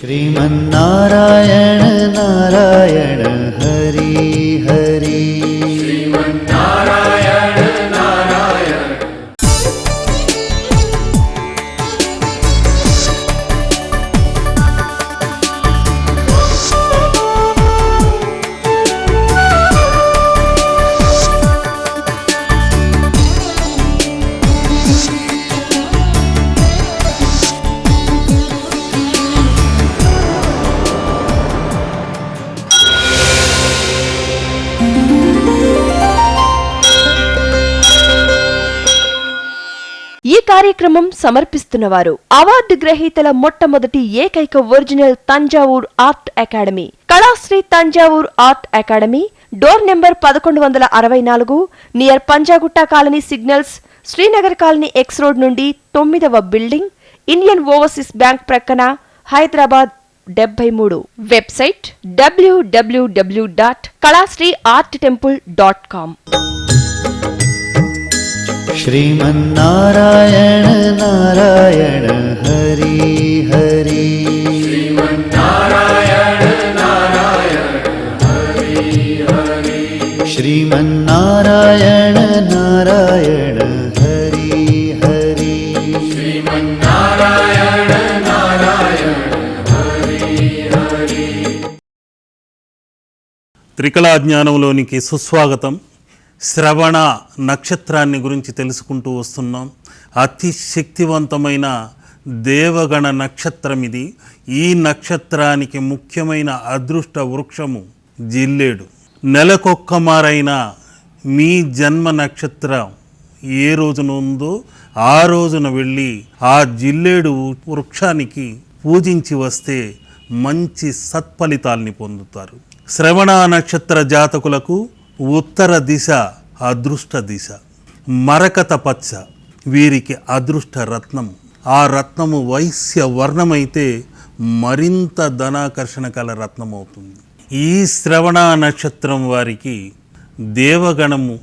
श्रीमन्नारायण नारायण हरि हरि श्रीमन्नारायण नारायण। ఈ కార్యక్రమం సమర్పిస్తున్నవారు అవార్డు గ్రహీతల మొట్టమొదటి ఏకైక original Thanjavur art academy, Kalasri Thanjavur art academy, door number 1164, near Panjagutta colony signals, Srinagar colony X road నుండి 9వ బిల్డింగ్, ఇండియన్ ఓవర్సీస్ బ్యాంక్ ప్రక్కన, హైదరాబాద్ 73. Website www.kalasriarttemple.com। श्रीमन्नारायण नारायण हरि हरि श्रीमन्नारायण नारायण हरि हरि श्रीमन्नारायण नारायण हरि हरि श्रीमन्नारायण नारायण हरि हरि। త్రికళా జ్ఞానంలోనికి సుస్వాగతం. శ్రవణ నక్షత్రాన్ని గురించి తెలుసుకుంటూ వస్తున్నాం. అతి శక్తివంతమైన దేవగణ నక్షత్రం ఇది. ఈ నక్షత్రానికి ముఖ్యమైన అదృష్ట వృక్షము జిల్లేడు. నెలకొక్క మారైన మీ జన్మ నక్షత్రం ఏ రోజున ఉందో ఆ రోజున వెళ్ళి ఆ జిల్లేడు వృక్షానికి పూజించి వస్తే మంచి సత్ఫలితాల్ని పొందుతారు. శ్రవణ నక్షత్ర జాతకులకు ఉత్తర దిశ అదృష్ట దిశ, మరకత పచ్చ వీరికి అదృష్ట రత్నం. ఆ రత్నము వైశ్య వర్ణమైతే మరింత ధనాకర్షణ కల రత్నం అవుతుంది. ఈ శ్రవణ నక్షత్రం వారికి దేవగణము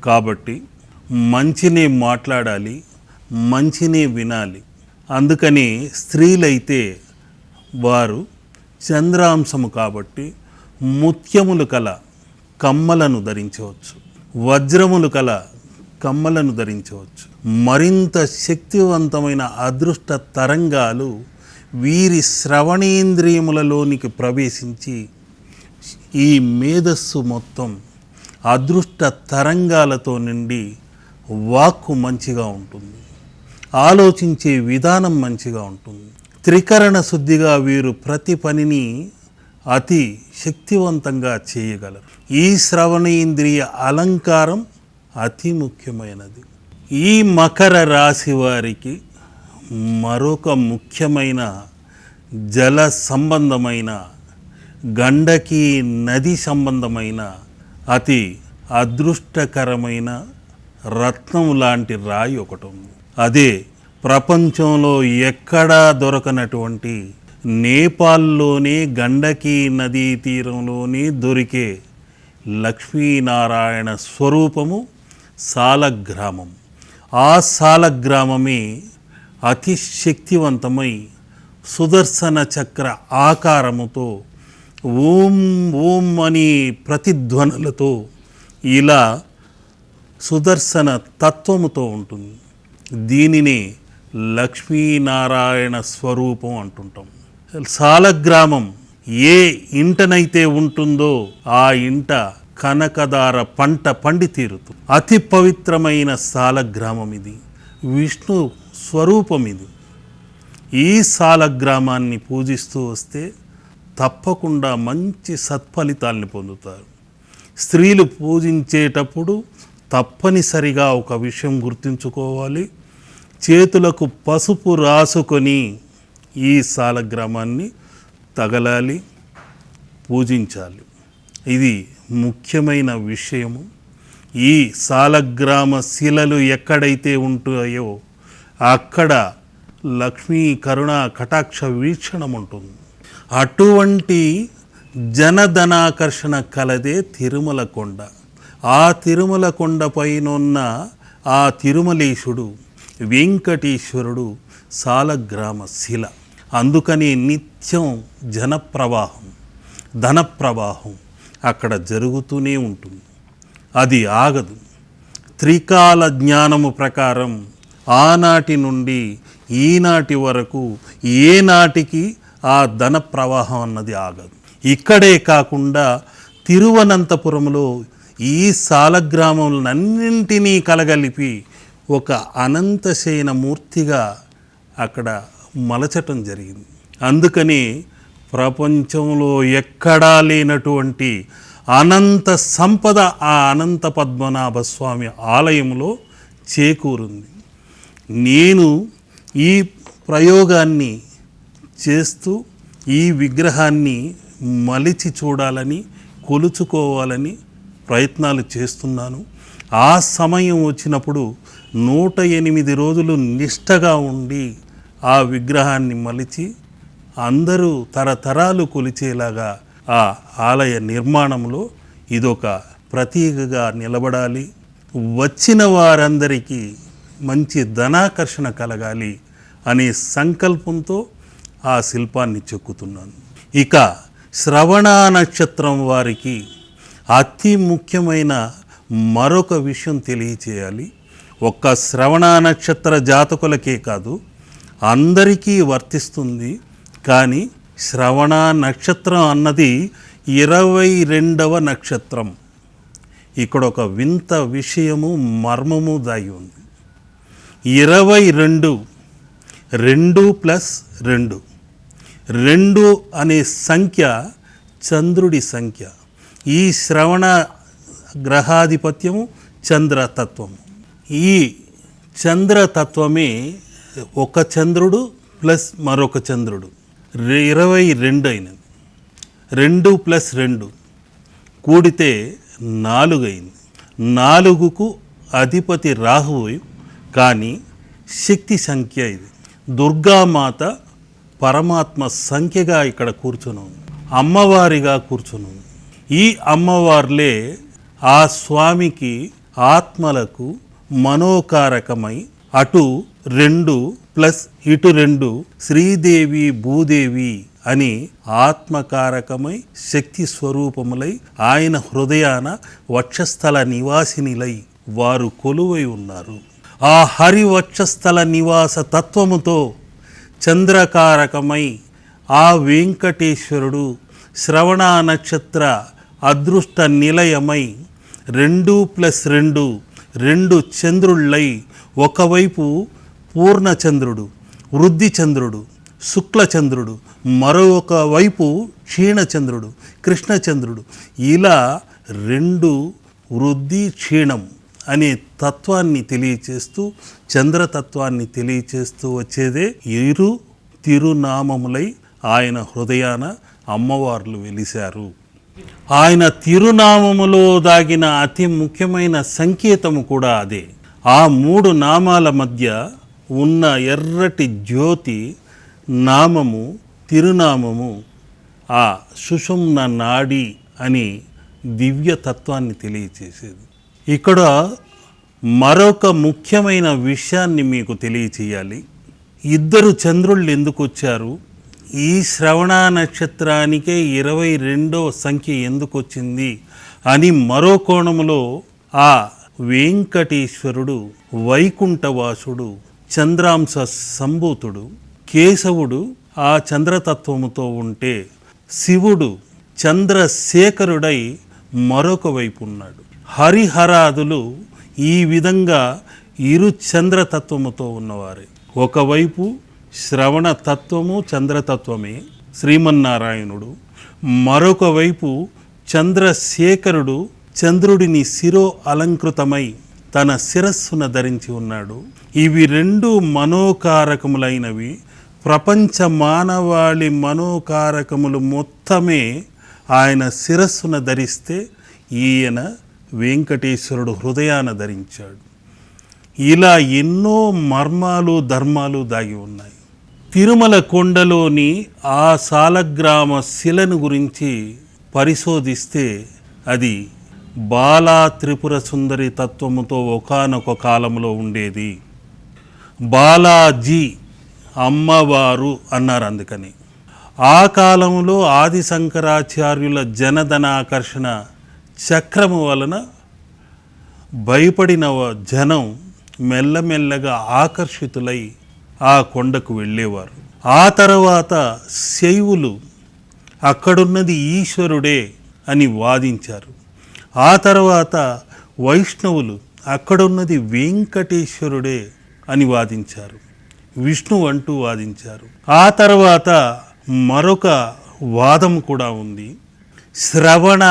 కాబట్టి మంచినే మాట్లాడాలి, మంచినే వినాలి. అందుకని స్త్రీలైతే వారు చంద్రాంశము కాబట్టి ముత్యములు కల కమ్మలను ధరించవచ్చు, వజ్రములు కల కమ్మలను ధరించవచ్చు. మరింత శక్తివంతమైన అదృష్ట తరంగాలు వీరి శ్రవణేంద్రియములలోనికి ప్రవేశించి ఈ మేధస్సు మొత్తం అదృష్ట తరంగాలతో నిండి వాక్కు మంచిగా ఉంటుంది, ఆలోచించే విధానం మంచిగా ఉంటుంది. త్రికరణ శుద్ధిగా వీరు ప్రతి పనిని అతి శక్తివంతంగా చేయగలరు. ఈ శ్రవణేంద్రియ అలంకారం అతి ముఖ్యమైనది. ఈ మకర రాశి వారికి మరొక ముఖ్యమైన జల సంబంధమైన గండకీ నది సంబంధమైన అతి అదృష్టకరమైన రత్నం లాంటి రాయి ఒకటి ఉంది. అదే ప్రపంచంలో ఎక్కడా దొరకనటువంటి నేపాల్లోనే గండకీ నదీ తీరంలోనే దొరికే లక్ష్మీనారాయణ స్వరూపము సాలగ్రామం. ఆ సాలగ్రామమే అతి శక్తివంతమై సుదర్శన చక్ర ఆకారముతో ఓం ఓం అని ప్రతిధ్వనులతో ఇలా సుదర్శన తత్వముతో ఉంటుంది. దీనినే లక్ష్మీనారాయణ స్వరూపం అంటుంటాం. సాలగ్రామం ఏ ఇంటనైతే ఉంటుందో ఆ ఇంట కనకదార పంట పండి తీరుతుంది. అతి పవిత్రమైన సాలగ్రామం ఇది, విష్ణు స్వరూపం ఇది. ఈ సాలగ్రామాన్ని పూజిస్తూ వస్తే తప్పకుండా మంచి సత్ఫలితాల్ని పొందుతారు. స్త్రీలు పూజించేటప్పుడు తప్పనిసరిగా ఒక విషయం గుర్తుంచుకోవాలి. చేతులకు పసుపు రాసుకొని ఈ సాలగ్రామాన్ని తగలాలి, పూజించాలి. ఇది ముఖ్యమైన విషయము. ఈ సాలగ్రామ శిలలు ఎక్కడైతే ఉంటాయో అక్కడ లక్ష్మీ కరుణ కటాక్ష వీక్షణం ఉంటుంది. అటువంటి జనధనాకర్షణ కలదే తిరుమల కొండ. ఆ తిరుమల కొండపైనున్న ఆ తిరుమలేశుడు వెంకటేశ్వరుడు సాలగ్రామ శిల. అందుకని నిత్యం జనప్రవాహం, ధనప్రవాహం అక్కడ జరుగుతూనే ఉంటుంది. అది ఆగదు. త్రికాల జ్ఞానము ప్రకారం ఆనాటి నుండి ఈనాటి వరకు ఏ నాటికి ఆ ధన ప్రవాహం అన్నది ఆగదు. ఇక్కడే కాకుండా తిరువనంతపురంలో ఈ సాలగ్రామములన్నింటినీ కలగలిపి ఒక అనంతశయన మూర్తిగా అక్కడ మలచటం జరిగింది. అందుకని ప్రపంచంలో ఎక్కడా లేనటువంటి అనంత సంపద ఆ అనంత పద్మనాభ స్వామి ఆలయంలో చేకూరుంది. నేను ఈ ప్రయోగాన్ని చేస్తూ ఈ విగ్రహాన్ని మలిచి చూడాలని, కొలుచుకోవాలని ప్రయత్నాలు చేస్తున్నాను. ఆ సమయం వచ్చినప్పుడు 108 రోజులు నిష్టగా ఉండి ఆ విగ్రహాన్ని మలిచి అందరూ తరతరాలు కొలిచేలాగా ఆ ఆలయ నిర్మాణంలో ఇదొక ప్రతీకగా నిలబడాలి. వచ్చిన వారందరికీ మంచి ధనాకర్షణ కలగాలి అనే సంకల్పంతో ఆ శిల్పాన్ని చెక్కుతున్నాను. ఇక శ్రవణ నక్షత్రం వారికి అతి ముఖ్యమైన మరొక విషయం తెలియచేయాలి. ఒక్క శ్రవణ నక్షత్ర జాతకులకే కాదు, అందరికీ వర్తిస్తుంది. కానీ శ్రవణ నక్షత్రం అన్నది 22వ నక్షత్రం. ఇక్కడ ఒక వింత విషయము, మర్మము దాగి ఉంది. 22 2 + 2 2 అనే సంఖ్య చంద్రుడి సంఖ్య. ఈ శ్రవణ గ్రహాధిపత్యము చంద్రతత్వము. ఈ చంద్రతత్వమే ఒక చంద్రుడు ప్లస్ మరొక చంద్రుడు 22 అయినది. 2 + 2 కూడితే 4 అయింది. 4కు అధిపతి రాహువు, కానీ శక్తి సంఖ్య ఇది. దుర్గామాత పరమాత్మ సంఖ్యగా ఇక్కడ కూర్చుని ఉంది, అమ్మవారిగా కూర్చుని ఉంది. ఈ అమ్మవార్లే ఆ స్వామికి ఆత్మలకు మనోకారకమై అటు 2 + ఇటు 2 శ్రీదేవి భూదేవి అని ఆత్మకారకమై శక్తి స్వరూపములై ఆయన హృదయాన వక్షస్థల నివాసినిలై వారు కొలువై ఉన్నారు. ఆ హరి వక్షస్థల నివాస తత్వముతో చంద్రకారకమై ఆ వెంకటేశ్వరుడు శ్రవణ నక్షత్ర అదృష్ట నిలయమై 2 + 2 2 చంద్రుళ్ళై, ఒకవైపు పూర్ణచంద్రుడు, వృద్ధిచంద్రుడు, శుక్లచంద్రుడు, మరొక వైపు క్షీణచంద్రుడు, కృష్ణచంద్రుడు, ఇలా 2 వృద్ధి క్షీణం అనే తత్వాన్ని తెలియచేస్తూ, చంద్రతత్వాన్ని తెలియచేస్తూ వచ్చేదే ఇరు తిరునామములై ఆయన హృదయాన అమ్మవార్లు వెలిశారు. ఆయన తిరునామములో దాగిన అతి ముఖ్యమైన సంకేతము కూడా అదే. ఆ 3 నామాల మధ్య ఉన్న ఎర్రటి జ్యోతి నామము, తిరునామము ఆ సుషుమ్న నాడి అని దివ్యతత్వాన్ని తెలియచేసేది. ఇక్కడ మరొక ముఖ్యమైన విషయాన్ని మీకు తెలియచేయాలి. 2 చంద్రుళ్ళు ఎందుకు వచ్చారు, ఈ శ్రవణ నక్షత్రానికే 22వ సంఖ్య ఎందుకు వచ్చింది అని మరో కోణములో ఆ వెంకటేశ్వరుడు వైకుంఠవాసుడు చంద్రాంశ సంభూతుడు, కేశవుడు ఆ చంద్రతత్వముతో ఉంటే శివుడు చంద్రశేఖరుడై మరొక వైపు ఉన్నాడు. హరిహరాదులు ఈ విధంగా ఇరు చంద్రతత్వముతో ఉన్నవారే. ఒకవైపు శ్రవణ తత్వము చంద్రతత్వమే శ్రీమన్నారాయణుడు, మరొక వైపు చంద్రశేఖరుడు చంద్రుడిని శిరో అలంకృతమై తన శిరస్సున ధరించి ఉన్నాడు. ఇవి 2 మనోకారకములైనవి. ప్రపంచ మానవాళి మనోకారకములు మొత్తమే ఆయన శిరస్సున ధరిస్తే ఈయన వెంకటేశ్వరుడు హృదయాన ధరించాడు. ఇలా ఎన్నో మర్మాలు ధర్మాలు దాగి ఉన్నాయి. తిరుమల కొండలోని ఆ సాలగ్రామ శిలను గురించి పరిశోధిస్తే అది బాలా త్రిపుర సుందరి తత్వముతో ఒకానొక కాలంలో ఉండేది. బాలాజీ అమ్మవారు అన్నారు. అందుకని ఆ కాలంలో ఆది శంకరాచార్యుల జనధనాకర్షణ చక్రము వలన భయపడిన జనం మెల్లమెల్లగా ఆకర్షితులై ఆ కొండకు వెళ్ళేవారు. ఆ తర్వాత శైవులు అక్కడున్నది ఈశ్వరుడే అని వాదించారు. ఆ తర్వాత వైష్ణవులు అక్కడున్నది వెంకటేశ్వరుడే అని వాదించారు, విష్ణు అంటూ వాదించారు. ఆ తర్వాత మరొక వాదం కూడా ఉంది. శ్రవణ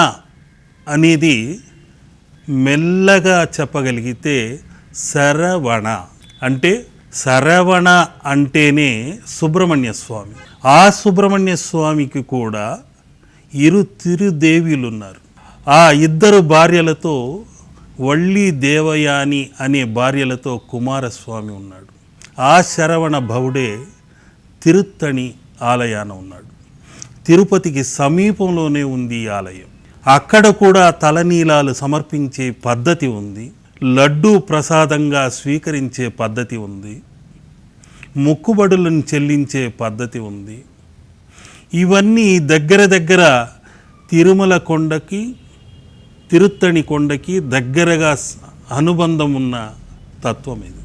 అనేది మెల్లగా చెప్పగలిగితే శరవణ అంటే, శరవణ అంటేనే సుబ్రహ్మణ్య స్వామి. ఆ సుబ్రహ్మణ్య స్వామికి కూడా తిరుదేవిలు ఉన్నారు. ఆ ఇద్దరు భార్యలతో వల్లి దేవయాని అనే భార్యలతో కుమారస్వామి ఉన్నాడు. ఆ శరవణ భవుడే తిరుత్తణి ఆలయాన ఉన్నాడు. తిరుపతికి సమీపంలోనే ఉంది ఈ ఆలయం. అక్కడ కూడా తలనీలాలు సమర్పించే పద్ధతి ఉంది, లడ్డూ ప్రసాదంగా స్వీకరించే పద్ధతి ఉంది, మొక్కుబడులను చెల్లించే పద్ధతి ఉంది. ఇవన్నీ దగ్గర తిరుమల కొండకి తిరుత్తణి కొండకి దగ్గరగా అనుబంధం ఉన్న తత్వం ఇది.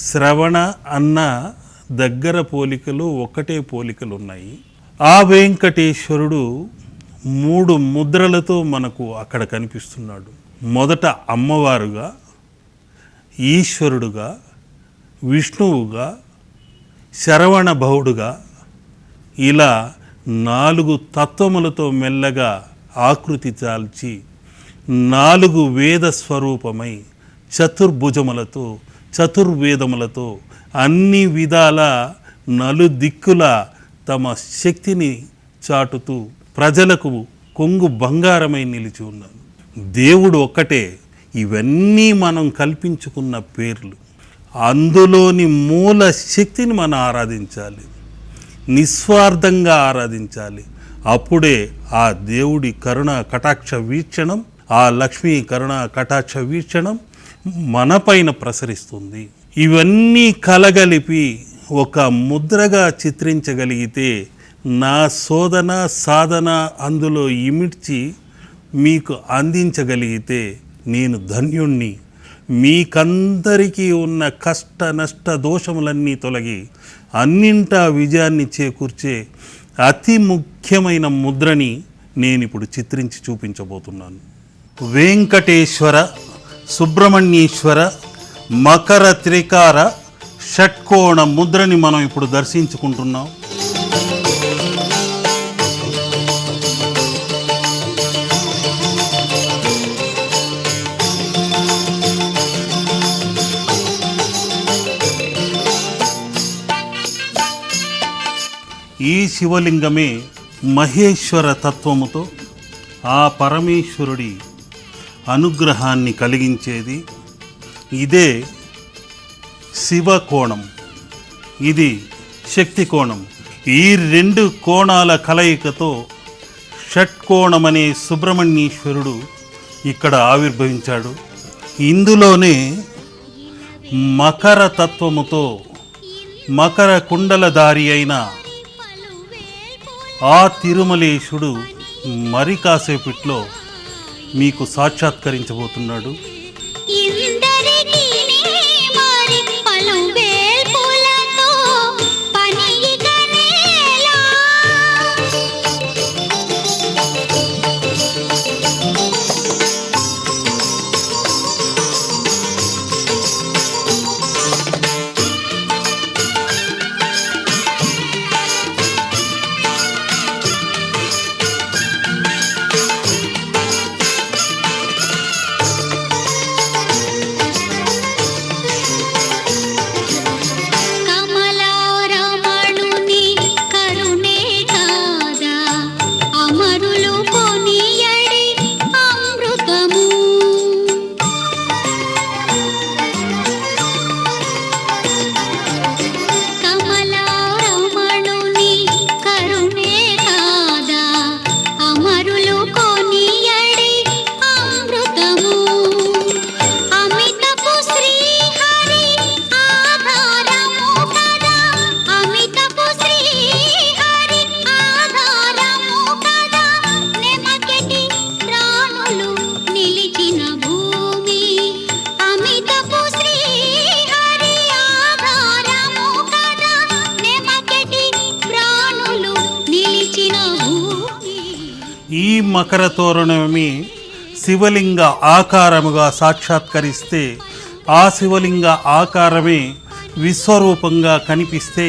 శ్రవణ అన్న దగ్గర పోలికలు, ఒకటే పోలికలు ఉన్నాయి. ఆ వెంకటేశ్వరుడు 3 ముద్రలతో మనకు అక్కడ కనిపిస్తున్నాడు. మొదట అమ్మవారుగా, ఈశ్వరుడుగా, విష్ణువుగా, శరవణ భవుడుగా, ఇలా 4 తత్వములతో మెల్లగా ఆకృతి చాల్చి 4 వేద స్వరూపమై చతుర్భుజములతో, చతుర్వేదములతో అన్ని విధాల నలుదిక్కుల తమ శక్తిని చాటుతూ ప్రజలకు కొంగు బంగారమై నిలిచి ఉన్నాడు. దేవుడు ఒక్కటే, ఇవన్నీ మనం కల్పించుకున్న పేర్లు. అందులోని మూల శక్తిని మనం ఆరాధించాలి, నిస్వార్థంగా ఆరాధించాలి. అప్పుడే ఆ దేవుడి కరుణ కటాక్ష వీక్షణం, ఆ లక్ష్మీ కరుణ కటాక్ష వీక్షణం మనపైన ప్రసరిస్తుంది. ఇవన్నీ కలగలిపి ఒక ముద్రగా చిత్రించగలిగితే, నా సాధన అందులో ఇమిడ్చి మీకు అందించగలిగితే నేను ధన్యుణ్ణి. మీకందరికీ ఉన్న కష్ట నష్ట దోషములన్నీ తొలగి అన్నింటా విజయాన్ని చేకూర్చే అతి ముఖ్యమైన ముద్రని నేను ఇప్పుడు చిత్రించి చూపించబోతున్నాను. వెంకటేశ్వర, సుబ్రహ్మణ్యేశ్వర, మకర త్రికార షట్కోణ ముద్రని మనం ఇప్పుడు దర్శించుకుంటున్నాం. ఈ శివలింగమే మహేశ్వర తత్వముతో ఆ పరమేశ్వరుడి అనుగ్రహాన్ని కలిగించేది. ఇదే శివకోణం, ఇది శక్తి కోణం. ఈ 2 కోణాల కలయికతో షట్కోణమనే సుబ్రహ్మణ్యేశ్వరుడు ఇక్కడ ఆవిర్భవించాడు. ఇందులోనే మకర తత్వముతో మకర కుండలధారి అయిన ఆ తిరుమలేశుడు మరి కాసేపట్లో మీకు సాక్షాత్కరించబోతున్నాడు. ఈ మకర తోరణమే శివలింగ ఆకారముగా సాక్షాత్కరిస్తే, ఆ శివలింగ ఆకారమే విశ్వరూపంగా కనిపిస్తే,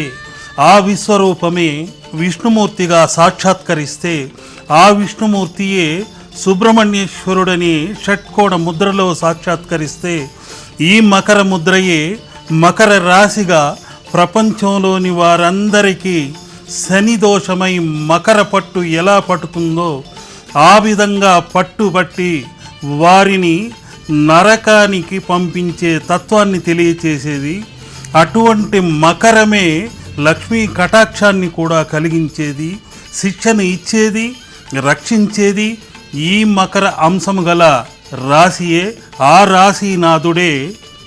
ఆ విశ్వరూపమే విష్ణుమూర్తిగా సాక్షాత్కరిస్తే, ఆ విష్ణుమూర్తియే సుబ్రహ్మణ్యేశ్వరుడని షట్కోణ ముద్రలో సాక్షాత్కరిస్తే, ఈ మకర ముద్రయే మకర రాశిగా ప్రపంచంలోని వారందరికీ శని దోషమై మకర పట్టు ఎలా పట్టుతుందో ఆ విధంగా పట్టుబట్టి వారిని నరకానికి పంపించే తత్వాన్ని తెలియచేసేది. అటువంటి మకరమే లక్ష్మీ కటాక్షాన్ని కూడా కలిగించేది, శిక్షను ఇచ్చేది, రక్షించేది ఈ మకర అంశము గల రాశియే. ఆ రాశినాథుడే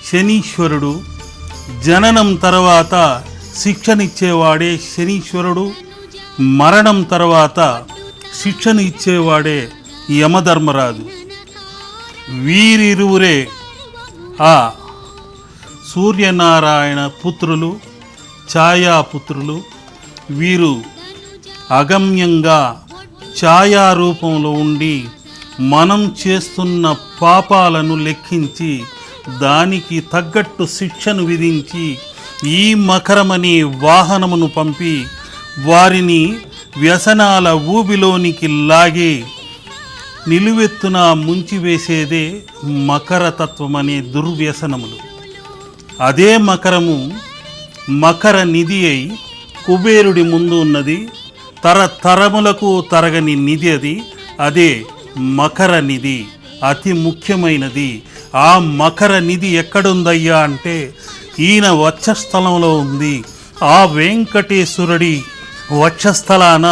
శనీశ్వరుడు. జననం తర్వాత శిక్షనిచ్చేవాడే శనీశ్వరుడు, మరణం తర్వాత శిక్షను ఇచ్చేవాడే యమధర్మరాజు. వీరిరువురే ఆ సూర్యనారాయణ పుత్రులు, ఛాయాపుత్రులు. వీరు అగమ్యంగా ఛాయారూపంలో ఉండి మనం చేస్తున్న పాపాలను లెక్కించి దానికి తగ్గట్టు శిక్షను విధించి ఈ మకరమనే వాహనమును పంపి వారిని వ్యసనాల ఊబిలోనికి లాగి నిలువెత్తున ముంచివేసేదే మకర తత్వమనే దుర్వ్యసనములు. అదే మకరము మకర నిధి అయి కుబేరుడి ముందు ఉన్నది. తరతరములకు తరగని నిధి అది. అదే మకర నిధి, అతి ముఖ్యమైనది. ఆ మకర నిధి ఎక్కడుందయ్యా అంటే ఈయన వక్షస్థలంలో ఉంది. ఆ వెంకటేశ్వరుడి వక్షస్థలాన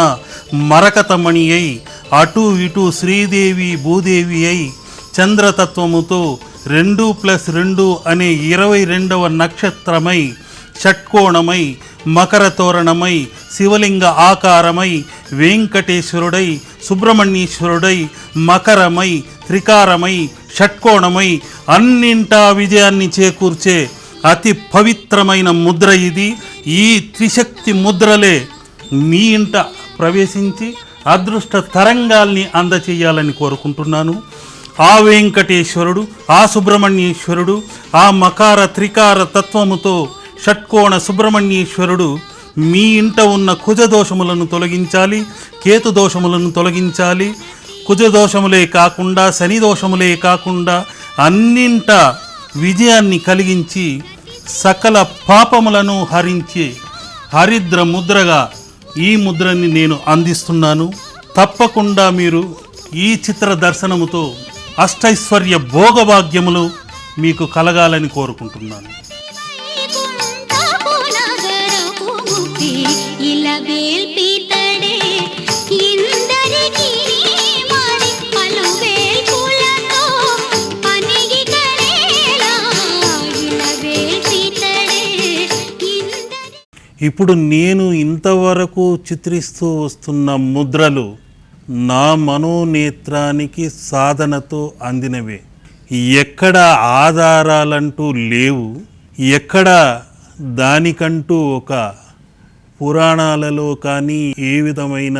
మరకతమణి అయి అటు ఇటు శ్రీదేవి భూదేవి అయి చంద్రతత్వముతో 2+2 అనే 22వ నక్షత్రమై షట్కోణమై మకర తోరణమై శివలింగ ఆకారమై వెంకటేశ్వరుడై సుబ్రహ్మణ్యేశ్వరుడై మకరమై త్రికారమై షట్కోణమై అన్నింటా విజయాన్ని చేకూర్చే అతి పవిత్రమైన ముద్ర ఇది. ఈ త్రిశక్తి ముద్రలే మీ ఇంట ప్రవేశించి అదృష్ట తరంగాల్ని అందచేయాలని కోరుకుంటున్నాను. ఆ వెంకటేశ్వరుడు, ఆ సుబ్రహ్మణ్యేశ్వరుడు, ఆ మకార త్రికార తత్వముతో షట్కోణ సుబ్రహ్మణ్యేశ్వరుడు మీ ఇంట ఉన్న కుజదోషములను తొలగించాలి, కేతు దోషములను తొలగించాలి. కుజదోషములే కాకుండా శని దోషములే కాకుండా అన్నింట విజయాన్ని కలిగించి సకల పాపములను హరించి హరిద్ర ముద్రగా ఈ ముద్రని నేను అందిస్తున్నాను. తప్పకుండా మీరు ఈ చిత్ర దర్శనముతో అష్టైశ్వర్య భోగభాగ్యములు మీకు కలగాలని కోరుకుంటున్నాను. ఇప్పుడు నేను ఇంతవరకు చిత్రిస్తూ వస్తున్న ముద్రలు నా మనోనేత్రానికి సాధనతో అందినవే. ఎక్కడ ఆధారాలంటూ లేవు. ఎక్కడ దానికంటూ ఒక పురాణాలలో కానీ ఏ విధమైన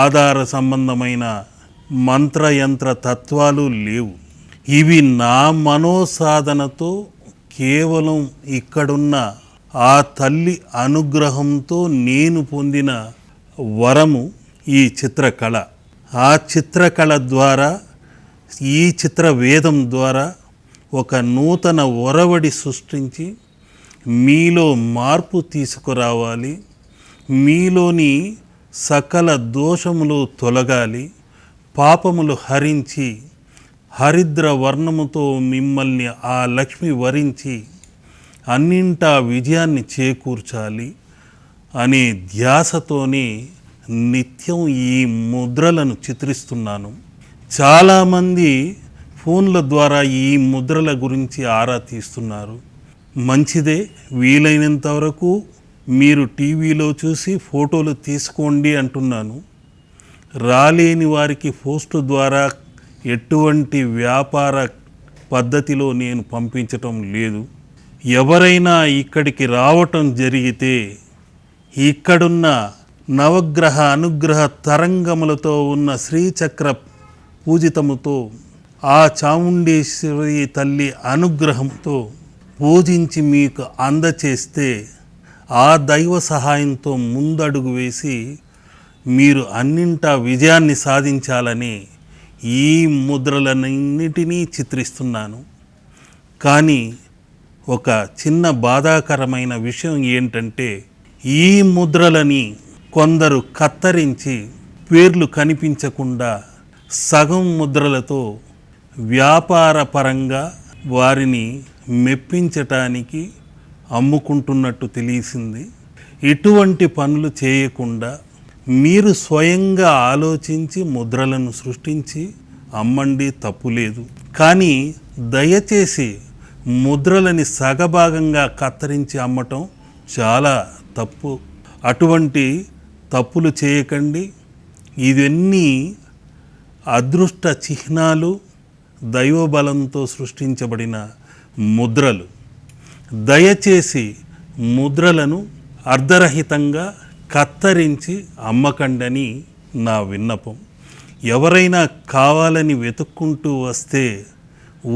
ఆధార సంబంధమైన మంత్రయంత్ర తత్వాలు లేవు. ఇవి నా మనోసాధనతో కేవలం ఇక్కడున్న ఆ తల్లి అనుగ్రహంతో నేను పొందిన వరము ఈ చిత్రకళ. ఆ చిత్రకళ ద్వారా, ఈ చిత్ర వేదం ద్వారా ఒక నూతన ఒరవడి సృష్టించి మీలో మార్పు తీసుకురావాలి. మీలోని సకల దోషములు తొలగాలి, పాపములు హరించి హరిద్ర వర్ణముతో మిమ్మల్ని ఆ లక్ష్మి వరించి అన్నింటా విజయాన్ని చేకూర్చాలి అనే ధ్యాసతోనే నిత్యం ఈ ముద్రలను చిత్రిస్తున్నాను. చాలామంది ఫోన్ల ద్వారా ఈ ముద్రల గురించి ఆరా తీస్తున్నారు. మంచిదే, వీలైనంత వరకు మీరు టీవీలో చూసి ఫోటోలు తీసుకోండి అంటున్నాను. రాలేని వారికి పోస్టు ద్వారా ఎటువంటి వ్యాపార పద్ధతిలో నేను పంపించటం లేదు. ఎవరైనా ఇక్కడికి రావటం జరిగితే ఇక్కడున్న నవగ్రహ అనుగ్రహ తరంగములతో ఉన్న శ్రీచక్ర పూజితముతో ఆ చాముండేశ్వరి తల్లి అనుగ్రహంతో పూజించి మీకు అందచేస్తే ఆ దైవ సహాయంతో ముందడుగు వేసి మీరు అన్నింటా విజయాన్ని సాధించాలని ఈ ముద్రలన్నిటినీ చిత్రిస్తున్నాను. కానీ ఒక చిన్న బాధాకరమైన విషయం ఏంటంటే ఈ ముద్రలని కొందరు కత్తరించి పేర్లు కనిపించకుండా సగం ముద్రలతో వ్యాపార పరంగా వారిని మెప్పించటానికి అమ్ముకుంటున్నట్టు తెలిసింది. ఇటువంటి పనులు చేయకుండా మీరు స్వయంగా ఆలోచించి ముద్రలను సృష్టించి అమ్మండి, తప్పులేదు. కానీ దయచేసి ముద్రలని సగభాగంగా కత్తిరించి అమ్మటం చాలా తప్పు. అటువంటి తప్పులు చేయకండి. ఇవన్నీ అదృష్ట చిహ్నాలు, దైవబలంతో సృష్టించబడిన ముద్రలు. దయచేసి ముద్రలను అర్ధరహితంగా కత్తరించి అమ్మకండని నా విన్నపం. ఎవరైనా కావాలని వెతుక్కుంటూ వస్తే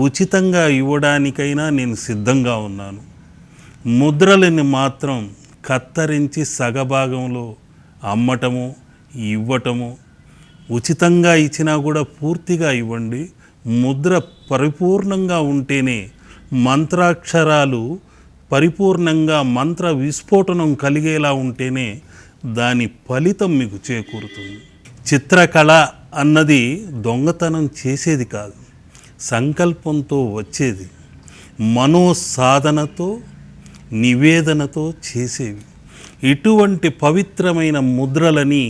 ఉచితంగా ఇవ్వడానికైనా నేను సిద్ధంగా ఉన్నాను. ముద్రలని మాత్రం కత్తరించి సగభాగంలో అమ్మటము, ఇవ్వటము, ఉచితంగా ఇచ్చినా కూడా పూర్తిగా ఇవ్వండి. ముద్ర పరిపూర్ణంగా ఉంటేనే, మంత్రాక్షరాలు పరిపూర్ణంగా మంత్ర విస్ఫోటనం కలిగేలా ఉంటేనే దాని ఫలితం మీకు చేకూరుతుంది. చిత్రకళ అన్నది దొంగతనం చేసేది కాదు, సంకల్పంతో వచ్చేది, మనోసాధనతో నివేదనతో చేసేవి. ఇటువంటి పవిత్రమైన ముద్రలని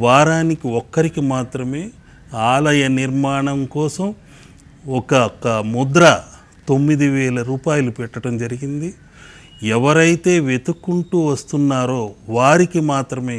వారానికి ఒక్కరికి మాత్రమే ఆలయ నిర్మాణం కోసం ఒక ముద్ర 9,000 రూపాయలు పెట్టడం జరిగింది. ఎవరైతే వెతుక్కుంటూ వస్తున్నారో వారికి మాత్రమే